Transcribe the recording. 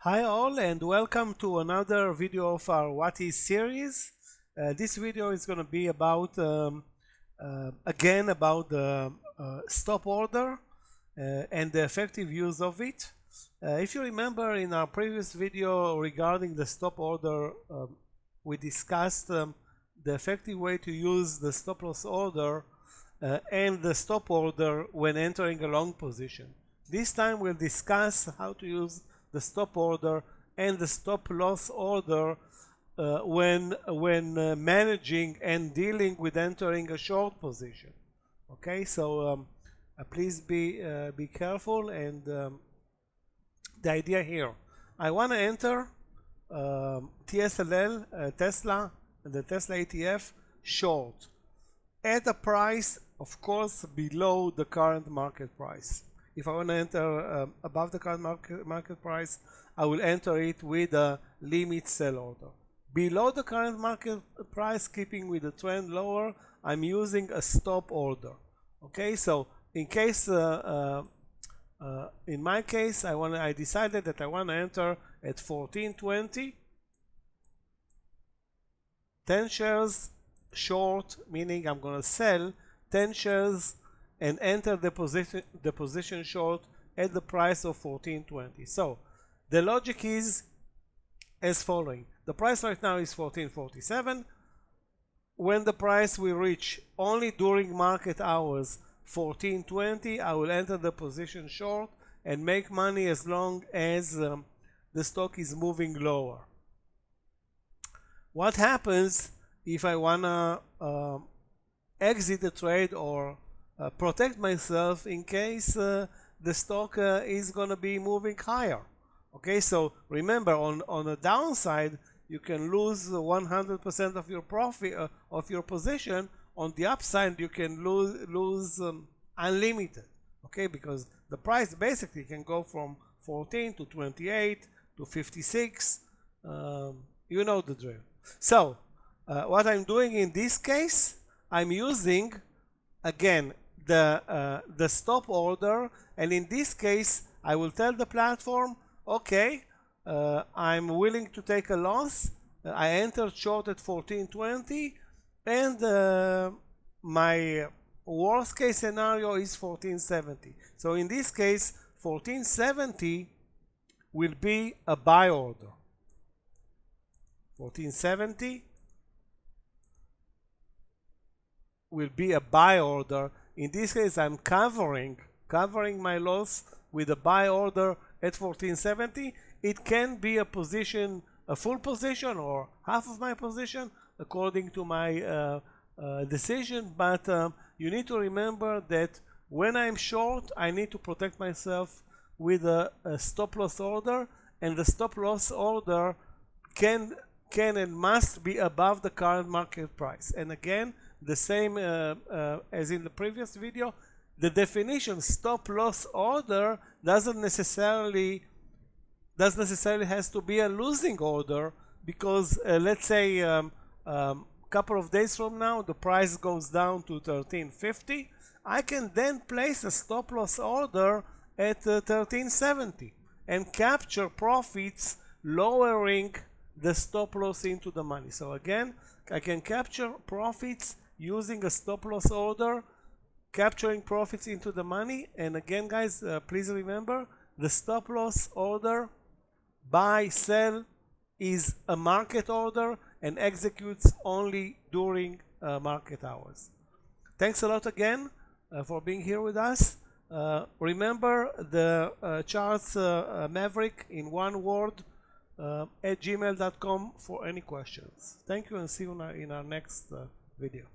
Hi all, and welcome to another video of our What Is series. This video is going to be about again about the stop order and the effective use of it. If you remember, in our previous video regarding the stop order, we discussed the effective way to use the stop loss order and the stop order when entering a long position. This time we'll discuss how to use the stop order and the stop loss order when managing and dealing with entering a short position. Okay, so please be careful. And the idea here, I want to enter TSLL, Tesla, the Tesla ETF short at a price, of course, below the current market price. If I want to enter above the current market price, I will enter it with a limit sell order. Below the current market price, keeping with the trend lower, I'm using a stop order. Okay, so in case, in my case, I decided that I want to enter at 14.20, 10 shares short, meaning I'm going to sell 10 shares and enter the position short at the price of 14.20. So the logic is as following. The price right now is 14.47. When the price will reach only during market hours 14.20, I will enter the position short and make money as long as the stock is moving lower. What happens if I wanna exit the trade or protect myself in case the stock is going to be moving higher? Okay, so remember, on the downside you can lose 100% of your profit of your position. On the upside you can lose unlimited. Okay, because the price basically can go from 14 to 28 to 56. You know the drill. So what I'm doing in this case, I'm using again the stop order, and in this case I will tell the platform, okay, I'm willing to take a loss. I entered short at 14.20, and my worst case scenario is 14.70. So in this case 14.70 will be a buy order. 14.70 will be a buy order. In this case, I'm covering my loss with a buy order at 14.70. It can be a position, a full position or half of my position, according to my decision. But you need to remember that when I'm short, I need to protect myself with a stop loss order, and the stop loss order can and must be above the current market price. And again, the same as in the previous video, the definition stop loss order doesn't necessarily has to be a losing order, because let's say couple of days from now the price goes down to 13.50. I can then place a stop loss order at 13.70 and capture profits, lowering the stop loss into the money. So again, I can capture profits using a stop loss order, capturing profits into the money. And again, guys, please remember, the stop loss order, buy, sell, is a market order and executes only during market hours. Thanks a lot again for being here with us. Remember the Charts Maverick in one word at gmail.com for any questions. Thank you, and see you in our next video.